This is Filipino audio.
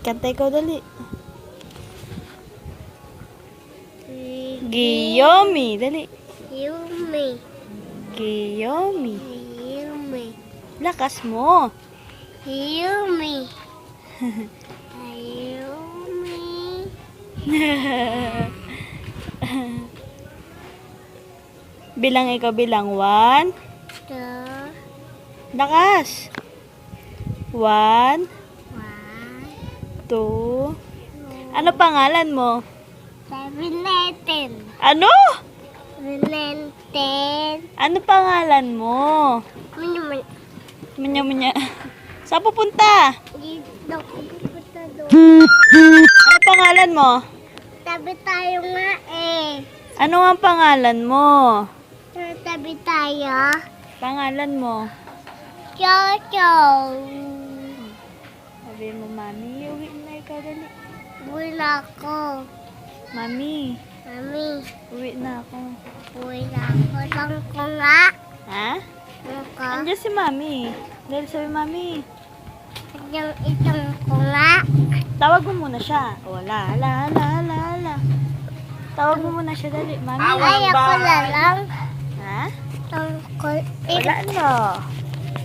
Kanta ikaw dali. Giyomi, dali. Yumi. Giyomi. Yumi. Lakas mo. Yumi. Yumi. Bilang ikaw, bilang. 1. Two. Lakas. 1, 1. 2. Ano pangalan mo? 7. Ano? 10. Ano pangalan mo? Munya. Saan pupunta? Dito ko pupunta doon. Ano pangalan mo? Tabi tayo nga eh. Ano ang pangalan mo? Tabi tayo. Pangalan mo? Chow. Sabi mo, Mami, uwi na ikaw dali. Wala ko. Mami, Mami. uwi na ako. Wala ko. Lang ko nga. Ha? Lang ko. Andiyan si Mami. Dahil sabi, Mami, Yung itong ko nga. tawag mo muna siya. O, hala. Tawag mo muna siya dali. Mami. Ay, ako na lang. Ha? Tungkol. Wala na.